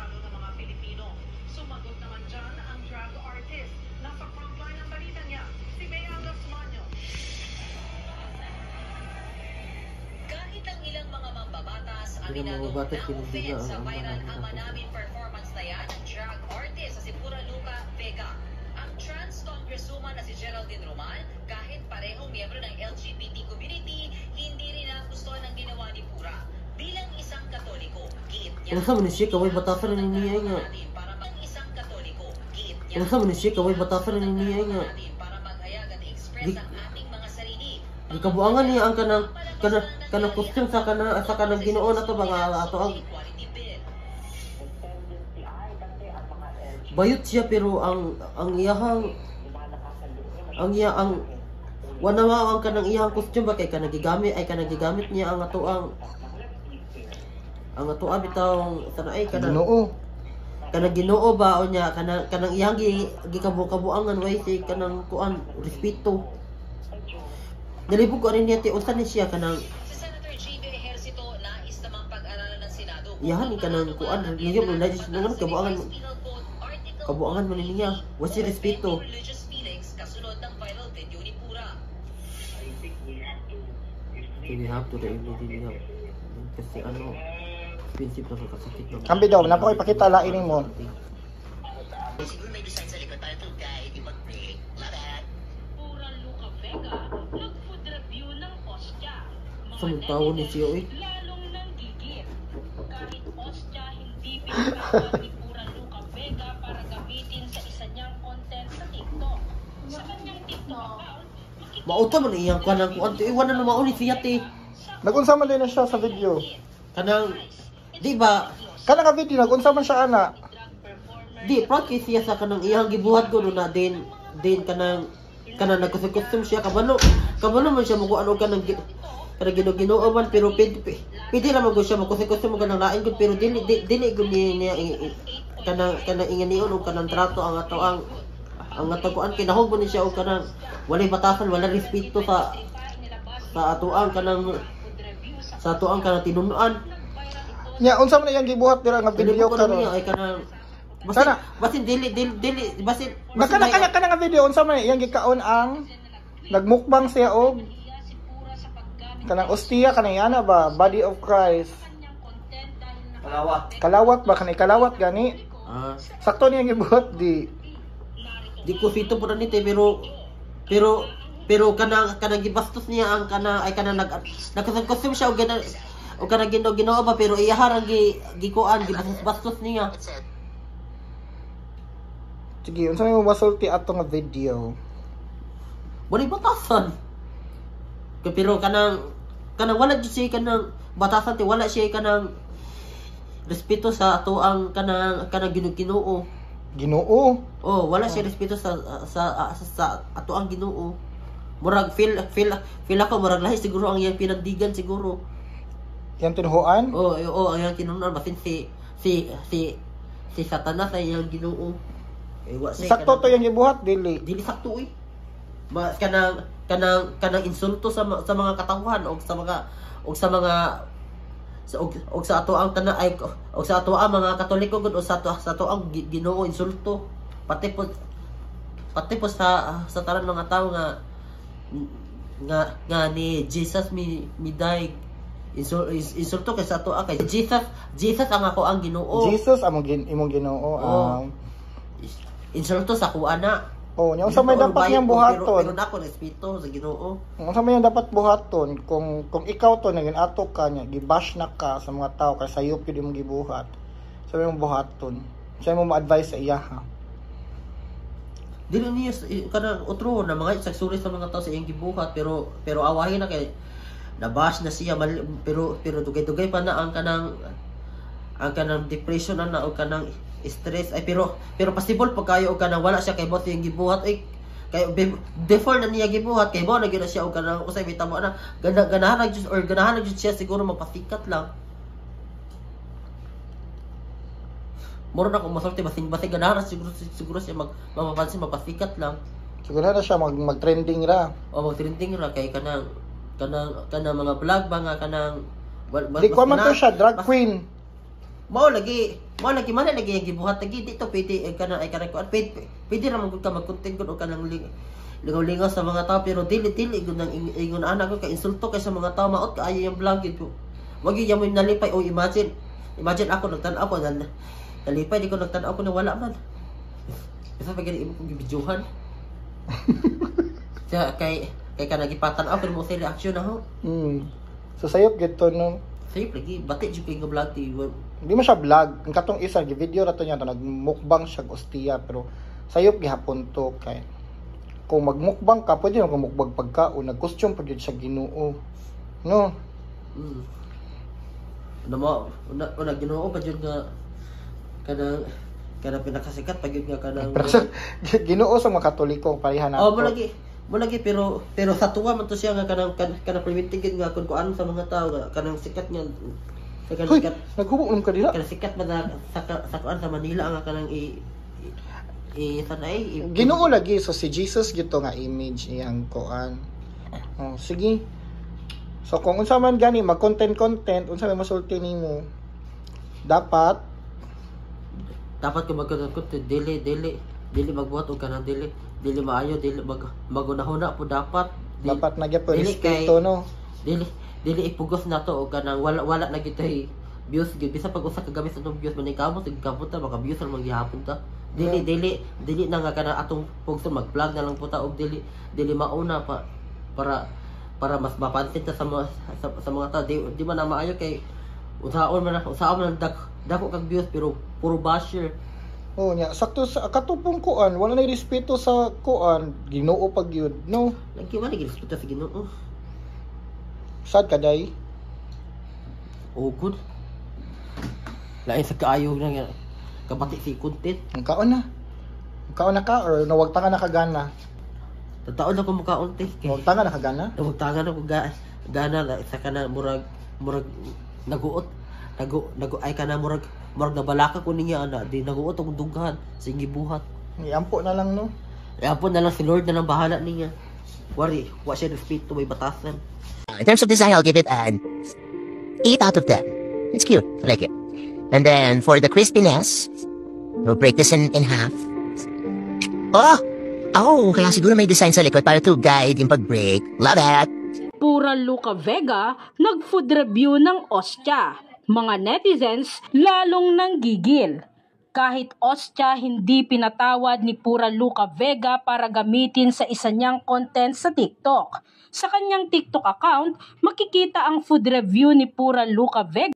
pagkatalo ng mga Pilipino. Sumagot naman dyan ang drag artist. Nasa frontline ang balita niya, si Bea Gasmanyo. Kahit ang ilang mga mambabatas, aminado na-offend sa viral Ama Namin performance na yan ng drag artist sa si Pura Luca Vega. Ang trans congresswoman na si Geraldine Roman, kahit parehong miyembro ng LGBT community, hindi rin nagustuhan ang ginawa ni Pura. Bilang isang Katoliko, giit niya. Kung sa munisya, kaway batasan ng niyay nga. Isang Katoliko, giit niya. Kung sa munisya, kaway batasan ng niyay nga. Para maghayag at express ang ating mga sarili. Di kabuangan niya ang kanang costume sa kanang Ginoo na to mga ato ang bayot siya pero ang iyahang wanawa ang kanang iyahang costume ba kay kanang gigamit niya ang ato ang ato bitaw sana ay kanang Ginoo ba o niya kanang iyang gikabuangan way si kanang kuan respeto. Nalibog ko rin niya ti usan ni siya kanang Si Senator G.B. Ejercito nais namang pag-aralan ng Senado. yahan kanang kuan ngayon mo legis nang kabuangan mo niya wasi respeto. Religious feelings kasunod ng viral video ni Pura. We have to really help. Kasi expensive na kasakit na. Kambi daw, napakipakita lain mo. Siguro may design sa likod tayo guys, di mag-break. Lahat. Pura Luca Vega, nag-food review ng ostya. Samutaw ni siya eh. Lalong nanggigit. Kahit ostya, hindi pinagawa ni Pura Luca Vega para gamitin sa isa niyang content sa TikTok. Sa kanyang TikTok account, Mauta man iyang kanang kuan ti iwan na mauni siya ti. Nagunsa man din na siya sa video. Kanang di ba Kana ka video nagunsa man siya ana. di practice siya sa kanang iyang gibuhat ko no na din kanang nagkusum siya kabalo man siya mo ano kanang Ginoo man pero pwede ra man siya magkusum mo kanang lain gud pero dili gud niya kanang inganion og kanang trato ang ato ang atakuan kinahog mo ni siya og kanang walay batasan wala respeto sa atoang kanang tinunuan. Nya unsa man iyang gibuhat dira nga video karon? Ay kanang Sana basin dili basin Nakana nga video unsa man iyang gikaon ang nagmukbang siya og kanang ostiya kanang yana ba Body of Christ. Kalawat ba kanang kalawat gani? Sakto niya gibuhat di ko fito po nito pero kanang gibastos niya ang kanang nagkusum siya og kanang Ginoo ba pero iyaharang gikuan gibastos niya. sige unsa may masulti ato nga video? Wala batasan. Pero kanang wala jud siya kanang batasan ti wala siya kanang respeto sa ato ang kanang Ginoo. Ginoo. Oh, wala siya respeto sa ato ang Ginoo. Murag feel ako murag lahi siguro ang iyang pinagdigan siguro. Yang tinuhuan? Oh, ang iyang tinunan basin si Satanas ay iyang Ginoo. Sakto to yung gibuhat dili sakto eh. Kanang insulto sa mga katawhan og sa ato ang mga Katoliko gud o sa ato ang Ginoo insulto pati po sa tanan mga tao nga ni Jesus mi die insulto kay sa ato kay Jesus ang ako ang Ginoo. Jesus imong Ginoo. Insulto sa kuana. Oh, nya unsa may dapat niyang buhaton? Pero nako respeto sa Ginoo. Unsa may dapat buhaton kung ikaw to naging ato ka nya gibash na ka sa mga tao kay sayop gyud imong gibuhat. Sa may buhaton. Sa mo ma-advise sa iya ha. Dili niya kanang otro na mga sagsuri sa mga tao sa iyang gibuhat pero awahin na kay nabash na siya pero dugay-dugay pa na ang kanang depression na o kanang stress ay pero possible pag kayo og kanang wala siya kay bot yung gibuhat ay kay before na niya gibuhat kay mo na gyud siya og kanang usay bitamo na ganahan jud siya siguro mapasikat lang. Moro na kung masulti basing ganahan siguro siya mapapansin mapasikat lang. Siguro na siya mag-trending ra. O mag-trending ra kay kanang mga vlog ba nga kanang di ko man to siya drag queen. Mao lagi man lagi yung gibuhat lagi dito pwede kana ay kana ko pwede ra man gud ka mag-content gud o kanang lingaw-lingaw sa mga tao pero dili gud nang ingon ana ko ka insulto kay sa mga tao maot kaayo yung vlog gid po. Wag gyud mo nalipay o imagine ako nagtan-aw ko nalipay di ko nagtan-aw ko na wala man. Isa pa gani imo kong gibidyohan. Sa kay kana gipatan-aw pero mo sa reaction na ho. So sayop gid to no. Sayop lagi bati jud kay nga vlog ti. Hindi mo siya vlog. Ang katong isa, video na to niya, nagmukbang siya ostiya, pero sayop gihapon to kay kung magmukbang ka, pwede mo magmukbang pagkaon, nag-costume pa yun siya Ginoo. No? Ano mo, Ginoo pa yun nga, kanang pinakasikat pa yun nga kanang... Pero sa Ginoo sa mga Katoliko, pareha na mo lagi, pero sa tuwa man to siya nga kanang primitigin nga kung ano sa mga tao, kanang sikat nga, Hoy, naghubog naman ka dila. Kanang sikat ba na sa kuan sa Manila nga kanang Ginoo lagi so si Jesus gito nga image iyang kuan. Oh, sige. So kung unsa man gani mag-content unsa may masulti nimo? Dapat ko mag-content dili magbuhat og kanang dili maayo dili magunahuna po dapat nagya po respeto no. Dili ipugos na to o kanang wala na gitay views gid bisa pag usa ka gamit sa views man ikamo sig kamot ta maka views man gihapon ta dili na nga kana atong pugso mag-vlog na lang po ta og dili mauna para mas mapansin ta sa mga tao di man na maayo kay usaon man dako kag views pero puro basher. Oh nya sakto sa katupong kuan wala na respeto sa kuan Ginoo pag yun no. Lagi wala gid respeto sa Ginoo. Sad ka day? Oh, good. Lain sa kaayo na nga. Kabati si content. Ang kaon na ka or nawag tanga na kagana? Tataon na ko mukhaon te. Nawag tanga na kagana? Nawag tanga na ko gana sa kana murag naguot. Ay kana murag nabalaka ko niya ana di naguot og dughan sing gibuhat. Iampo na lang no. Iampo na lang si Lord na lang bahala niya. Wari, wa siya respeto may batasan. In terms of design, I'll give it an 8 out of 10. It's cute. I like it. And then for the crispiness, we'll break this in half. Oh, kaya siguro may design sa likod para to guide yung pag-break. Love it! Pura Luca Vega nag-food review ng ostya. Mga netizens lalong nanggigil. Kahit ostya hindi pinatawad ni Pura Luca Vega para gamitin sa isa niyang content sa TikTok. Sa kanyang TikTok account, makikita ang food review ni Pura Luca Vega